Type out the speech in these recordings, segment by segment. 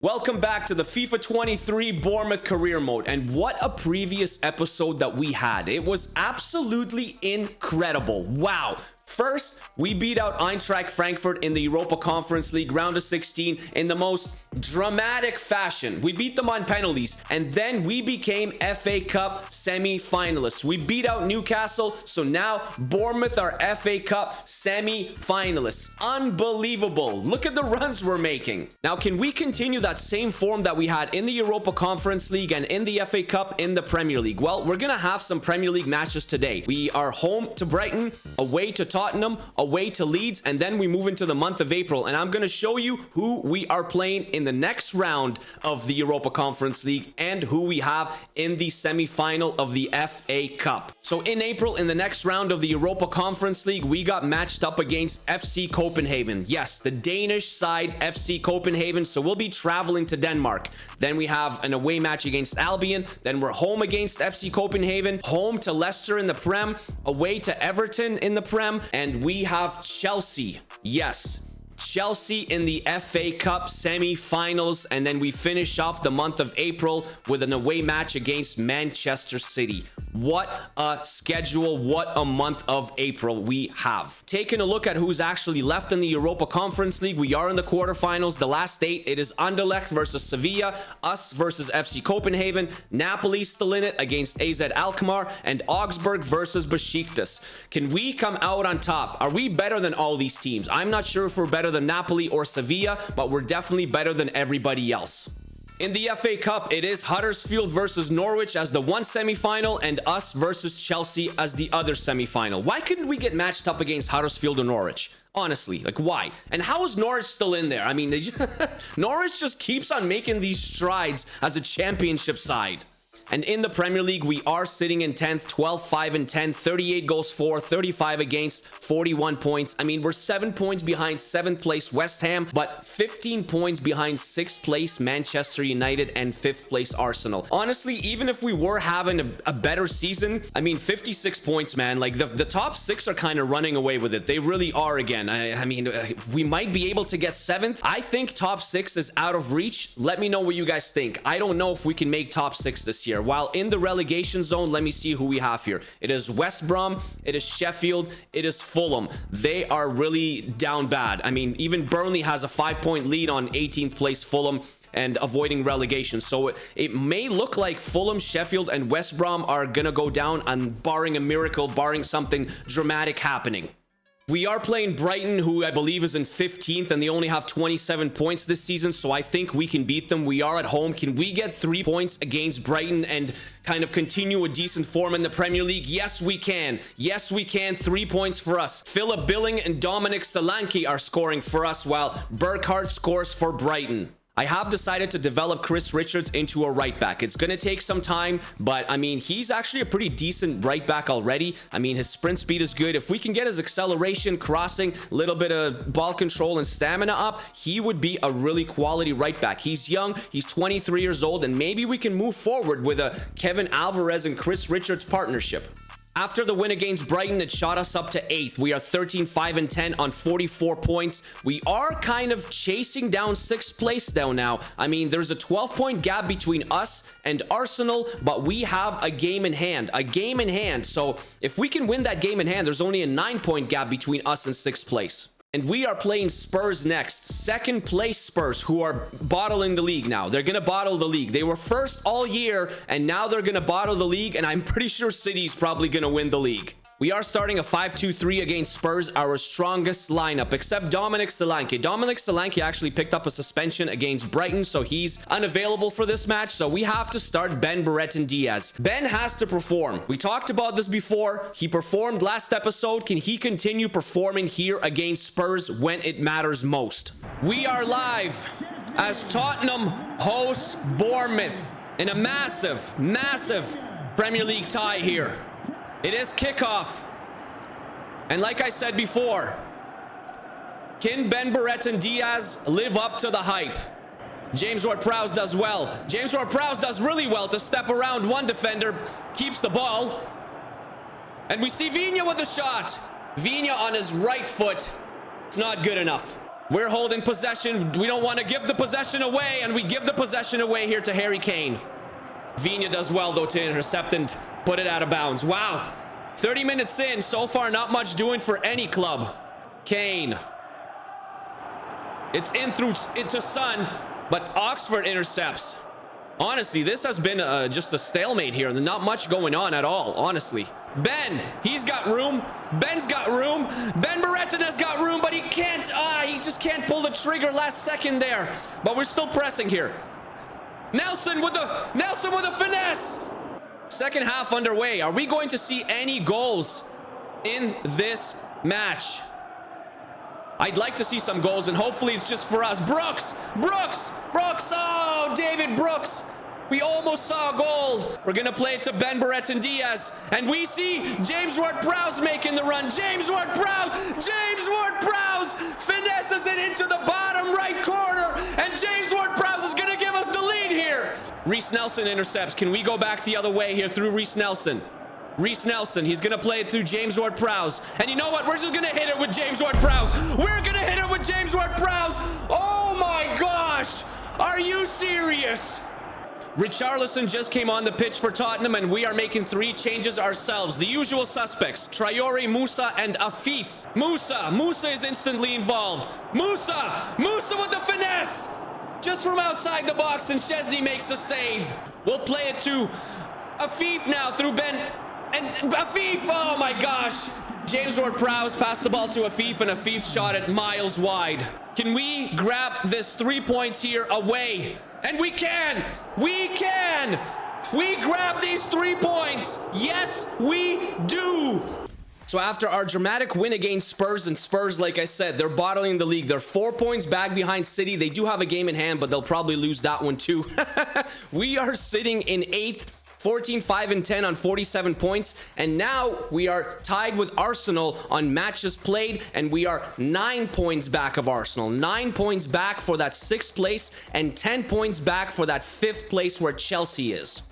Welcome back to the FIFA 23 Bournemouth Career Mode, and what a previous episode that we had. It was absolutely incredible. Wow. First, we beat out Eintracht Frankfurt in the Europa Conference League round of 16 in the most dramatic fashion. We beat them on penalties, and then we became FA Cup semi-finalists. We beat out Newcastle, so now Bournemouth are FA Cup semi-finalists. Unbelievable. Look at the runs we're making. Now, can we continue that same form that we had in the Europa Conference League and in the FA Cup in the Premier League? Well, we're going to have some Premier League matches today. We are home to Brighton, away to Tottenham, away to Leeds, and then we move into the month of April, and I'm going to show you who we are playing in the next round of the Europa Conference League and who we have in the semi-final of the FA Cup. So in April, in the next round of the Europa Conference League, we got matched up against FC Copenhagen. Yes, the Danish side, FC Copenhagen. So we'll be traveling to Denmark. Then we have an away match against Albion. Then we're home against FC Copenhagen, home to Leicester in the Prem, away to Everton in the Prem, and we have Chelsea. Yes, Chelsea in the FA Cup semi-finals, and then we finish off the month of April with an away match against Manchester City. What a schedule, what a month of April we have. Taking a look at who's actually left in the Europa Conference League, we are in the quarterfinals. The last 8, it is Anderlecht versus Sevilla, us versus FC Copenhagen, Napoli still in it against AZ Alkmaar, and Augsburg versus Besiktas. Can we come out on top? Are we better than all these teams? I'm not sure if we're better than Napoli or Sevilla, but we're definitely better than everybody else. In the FA Cup, it is Huddersfield versus Norwich as the one semi-final and us versus Chelsea as the other semi-final. Why couldn't we get matched up against Huddersfield or Norwich? Honestly, like why? And how is Norwich still in there? I mean, Norwich just keeps on making these strides as a championship side. And in the Premier League, we are sitting in 10th, 12, 5 and 10, 38 goals for, 35 against, 41 points. I mean, we're 7 points behind 7th place West Ham, but 15 points behind 6th place Manchester United and 5th place Arsenal. Honestly, even if we were having a better season, I mean, 56 points, man. Like the top 6 are kind of running away with it. They really are again. I mean, we might be able to get 7th. I think top 6 is out of reach. Let me know what you guys think. I don't know if we can make top 6 this year. While in the relegation zone, let me see who we have here. It is West Brom, it is Sheffield, it is Fulham. They are really down bad. I mean, even Burnley has a 5-point lead on 18th place Fulham and avoiding relegation. So it may look like Fulham, Sheffield, and West Brom are gonna go down, and barring a miracle, barring something dramatic happening. We are playing Brighton, who I believe is in 15th, and they only have 27 points this season, so I think we can beat them. We are at home. Can we get 3 points against Brighton and kind of continue a decent form in the Premier League? Yes, we can. Yes, we can. 3 points for us. Philip Billing and Dominic Solanke are scoring for us, while Burkhardt scores for Brighton. I have decided to develop Chris Richards into a right back. It's going to take some time, but I mean, he's actually a pretty decent right back already. I mean, his sprint speed is good. If we can get his acceleration, crossing, a little bit of ball control and stamina up, he would be a really quality right back. He's young, he's 23 years old, and maybe we can move forward with a Kevin Alvarez and Chris Richards partnership. After the win against Brighton, it shot us up to 8th. We are 13, 5 and 10 on 44 points. We are kind of chasing down 6th place now. I mean, there's a 12-point gap between us and Arsenal, but we have a game in hand. So if we can win that game in hand, there's only a 9-point gap between us and 6th place. And we are playing Spurs next. 2nd place Spurs, who are bottling the league now. They're going to bottle the league. They were first all year, and now they're going to bottle the league, and I'm pretty sure City's probably going to win the league. We are starting a 5-2-3 against Spurs, our strongest lineup, except Dominic Solanke. Dominic Solanke actually picked up a suspension against Brighton, so he's unavailable for this match. So we have to start Ben Brereton Diaz. Ben has to perform. We talked about this before. He performed last episode. Can he continue performing here against Spurs when it matters most? We are live as Tottenham hosts Bournemouth in a massive Premier League tie here. It is kickoff. And like I said before, can Ben Brereton Diaz live up to the hype? James Ward-Prowse does well. James Ward-Prowse does really well to step around one defender, keeps the ball. And we see Viña with a shot. Viña on his right foot. It's not good enough. We're holding possession. We don't want to give the possession away, and we give the possession away here to Harry Kane. Vigna does well, though, to intercept and put it out of bounds. Wow. 30 minutes in. So far, not much doing for any club. Kane. It's in through into Son, but Oxford intercepts. Honestly, this has been just a stalemate here. Not much going on at all, honestly. Ben, he's got room. Ben's got room. Ben Brereton has got room, but he can't. He just can't pull the trigger last second there. But we're still pressing here. Nelson with the finesse. Second half underway. Are we going to see any goals in this match? I'd like to see some goals, and hopefully it's just for us. Brooks. Oh, David Brooks. We almost saw a goal. We're going to play it to Ben Brereton Diaz. And we see James Ward-Prowse making the run. James Ward-Prowse finesses it into the bottom right corner. And James Ward-Prowse is going to give us the lead here. Reece Nelson intercepts. Can we go back the other way here through Reece Nelson? Reece Nelson, he's going to play it through James Ward-Prowse. And you know what? We're just going to hit it with James Ward-Prowse. We're going to hit it with James Ward-Prowse. Oh my gosh. Are you serious? Richarlison just came on the pitch for Tottenham, and we are making 3 changes ourselves. The usual suspects, Traore, Musa, and Afif. Musa is instantly involved. Musa with the finesse. Just from outside the box, and Szczesny makes a save. We'll play it to Afif now through Ben. And Afif, oh my gosh. James Ward-Prowse passed the ball to Afif, and Afif shot it miles wide. Can we grab this 3 points here away? And we can! We grab these 3 points! Yes, we do! So after our dramatic win against Spurs, and Spurs, like I said, they're bottling the league. They're 4 points back behind City. They do have a game in hand, but they'll probably lose that one too. We are sitting in 8th. 14, 5, and 10 on 47 points. And now we are tied with Arsenal on matches played, and we are 9 points back of Arsenal. 9 points back for that 6th place, and 10 points back for that 5th place where Chelsea is.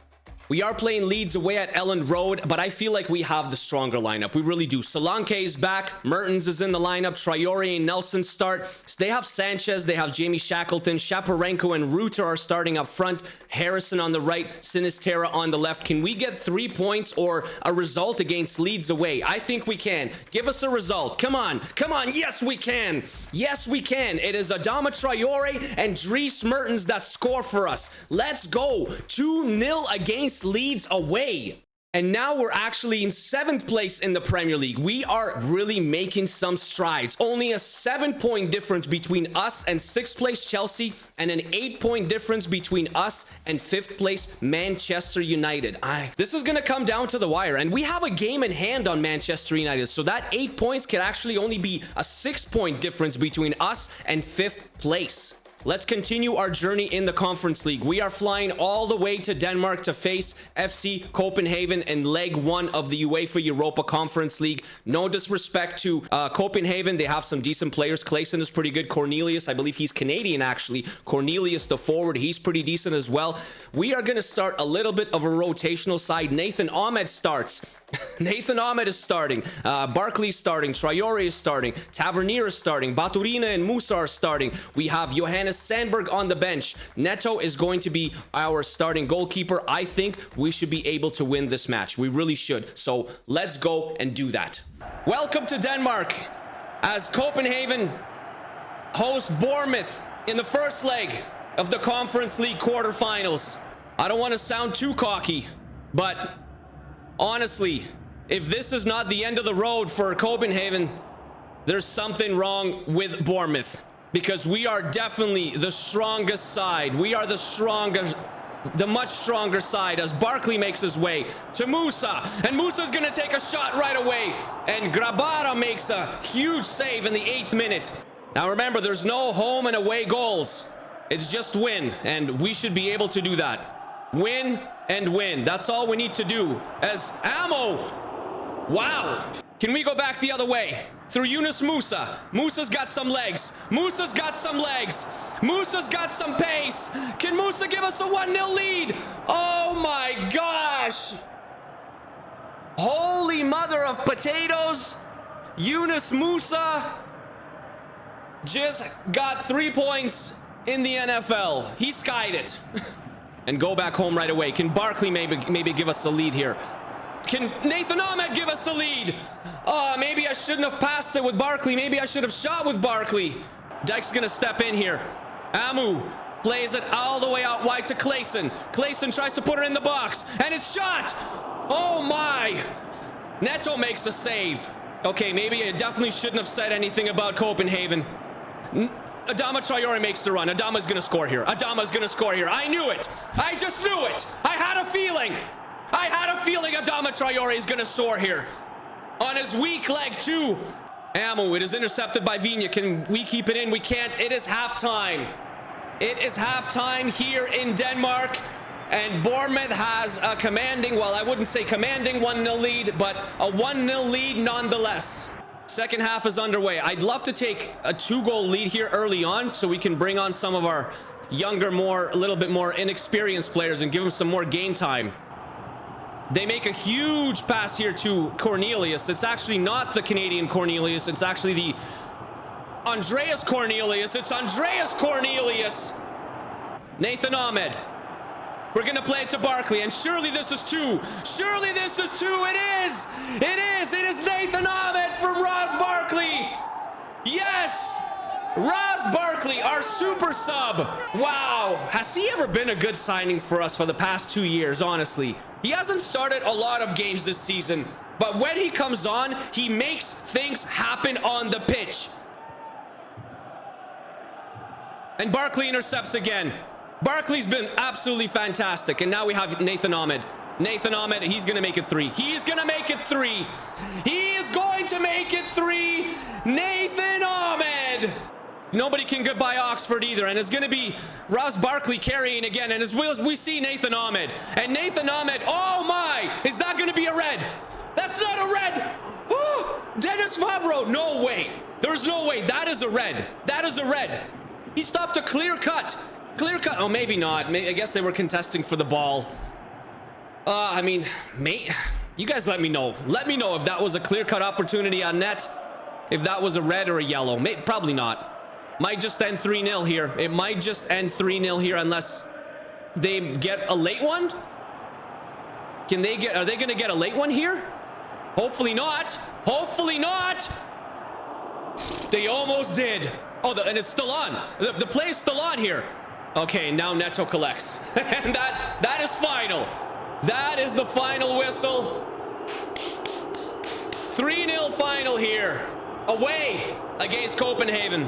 We are playing Leeds away at Elland Road, but I feel like we have the stronger lineup. We really do. Solanke is back. Mertens is in the lineup. Traore and Nelson start. They have Sanchez. They have Jamie Shackleton. Shaparenko and Ruter are starting up front. Harrison on the right. Sinisterra on the left. Can we get 3 points or a result against Leeds away? I think we can. Give us a result. Come on. Come on. Yes, we can. Yes, we can. It is Adama Traore and Dries Mertens that score for us. Let's go. 2-0 against Leeds away. And now we're actually in 7th place in the Premier League. We are really making some strides. Only a 7-point difference between us and 6th place Chelsea, and an 8-point difference between us and 5th place Manchester United. This is going to come down to the wire, and we have a game in hand on Manchester United, so that 8 points can actually only be a 6-point difference between us and 5th place. Let's continue our journey in the Conference League. We are flying all the way to Denmark to face FC Copenhagen in leg 1 of the UEFA Europa Conference League. No disrespect to Copenhagen. They have some decent players. Clayson is pretty good. Cornelius, I believe he's Canadian actually. Cornelius, the forward, he's pretty decent as well. We are going to start a little bit of a rotational side. Nathan Ahmed starts. Nathan Ahmed is starting. Barkley's starting. Traore is starting. Tavernier is starting. Baturina and Musa are starting. We have Johannes Sandberg on the bench. Neto is going to be our starting goalkeeper. I think we should be able to win this match. We really should. So let's go and do that. Welcome to Denmark as Copenhagen hosts Bournemouth in the first leg of the Conference League quarterfinals. I don't want to sound too cocky, but honestly, if this is not the end of the road for Copenhagen, there's something wrong with Bournemouth, because we are definitely the strongest side. We are the much stronger side, as Barkley makes his way to Musa, and Musa's gonna take a shot right away, and Grabara makes a huge save in the 8th minute. Now remember, there's no home and away goals. It's just win, and we should be able to do that. Win and win. That's all we need to do. As Ammo, wow. Can we go back the other way through Yunus Musa? Musa's got some legs. Musa's got some legs. Musa's got some pace. Can Musa give us a 1-0 lead? Oh my gosh. Holy mother of potatoes. Yunus Musa. just got 3 points in the NFL. He skied it. And go back home right away. Can Barkley maybe give us a lead here? Can Nathan Ahmed give us a lead? Maybe I shouldn't have passed it with Barkley. Maybe I should have shot with Barkley. Dyke's gonna step in here. Amu plays it all the way out wide to Clayson. Clayson tries to put her in the box, and it's shot. Oh my. Neto makes a save. Okay, maybe I definitely shouldn't have said anything about Copenhagen. Adama Traore makes the run. Adama's gonna score here. Adama's gonna score here. I knew it. I just knew it. I had a feeling. I had a feeling Adama Traore is gonna soar here. On his weak leg too. Amu, it is intercepted by Viña. Can we keep it in? We can't. It is halftime. It is halftime here in Denmark. And Bournemouth has a commanding, well, I wouldn't say commanding 1-0 lead, but a 1-0 lead nonetheless. Second half is underway. I'd love to take a 2-goal lead here early on so we can bring on some of our younger, a little bit more inexperienced players and give them some more game time. They make a huge pass here to Cornelius. It's actually not the Canadian Cornelius. It's actually the Andreas Cornelius. It's Andreas Cornelius. Nathan Ahmed. We're going to play it to Barkley, and surely this is 2. Surely this is 2. It is. It is. It is Nathan Ahmed from Ross Barkley. Yes. Ross Barkley, our super sub. Wow. Has he ever been a good signing for us for the past 2 years, honestly? He hasn't started a lot of games this season, but when he comes on, he makes things happen on the pitch. And Barkley intercepts again. Barkley's been absolutely fantastic. And now we have Nathan Ahmed. Nathan Ahmed, he's going to make it 3. He's going to make it 3. He is going to make it 3. Nathan Ahmed. Nobody can get by Oxford either. And it's going to be Ross Barkley carrying again. And as we see Nathan Ahmed. And Nathan Ahmed, oh my, is that going to be a red? That's not a red. Oh, Dennis Favreau. No way. There's no way. That is a red. That is a red. He stopped a clear cut. Clear cut. Oh, maybe not. I guess they were contesting for the ball. I mean, mate, you guys let me know. Let me know if that was a clear-cut opportunity on net. If that was a red or a yellow. Probably not. Might just end 3-0 here. It might just end 3-0 here unless they get a late one. Are they going to get a late one here? Hopefully not. Hopefully not. They almost did. Oh, and it's still on. The play is still on here. Okay, now Neto collects. And that is final. That is the final whistle. 3-0 final here. Away against Copenhagen.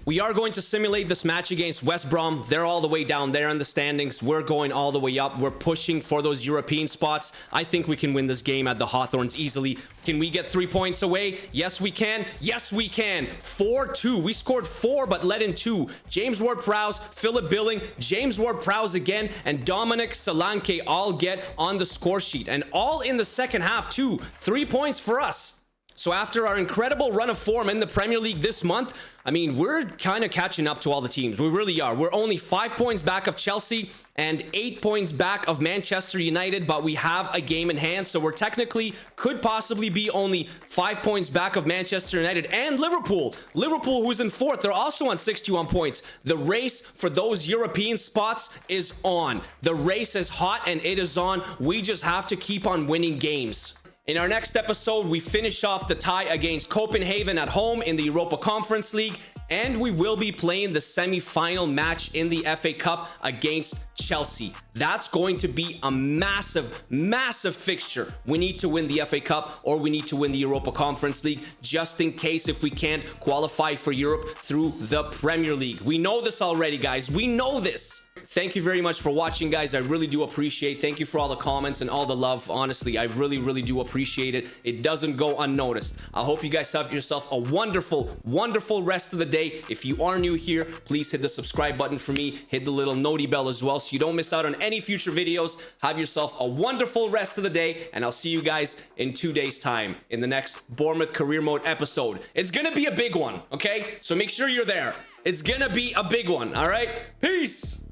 We are going to simulate this match against West Brom. They're all the way down there in the standings. We're going all the way up. We're pushing for those European spots. I think we can win this game at the Hawthorns easily. Can we get 3 points away? Yes, we can. Yes, we can. 4-2. We scored 4, but let in 2. James Ward-Prowse, Philip Billing, James Ward-Prowse again, and Dominic Solanke all get on the score sheet. And all in the second half, too. 3 points for us. So after our incredible run of form in the Premier League this month, I mean, we're kind of catching up to all the teams. We really are. We're only 5 points back of Chelsea and 8 points back of Manchester United, but we have a game in hand. So we're technically could possibly be only 5 points back of Manchester United and Liverpool. Liverpool, who's in 4th, they're also on 61 points. The race for those European spots is on. The race is hot and it is on. We just have to keep on winning games. In our next episode, we finish off the tie against Copenhagen at home in the Europa Conference League, and we will be playing the semi-final match in the FA Cup against Chelsea. That's going to be a massive, massive fixture. We need to win the FA Cup or we need to win the Europa Conference League just in case if we can't qualify for Europe through the Premier League. We know this already, guys. We know this. Thank you very much for watching, guys. I really do appreciate. Thank you for all the comments and all the love. Honestly, I really, really do appreciate it. It doesn't go unnoticed. I hope you guys have yourself a wonderful, wonderful rest of the day. If you are new here, please hit the subscribe button for me. Hit the little noti bell as well so you don't miss out on any future videos. Have yourself a wonderful rest of the day, and I'll see you guys in 2 days' time in the next Bournemouth Career Mode episode. It's gonna be a big one, okay? So make sure you're there. It's gonna be a big one, all right? Peace!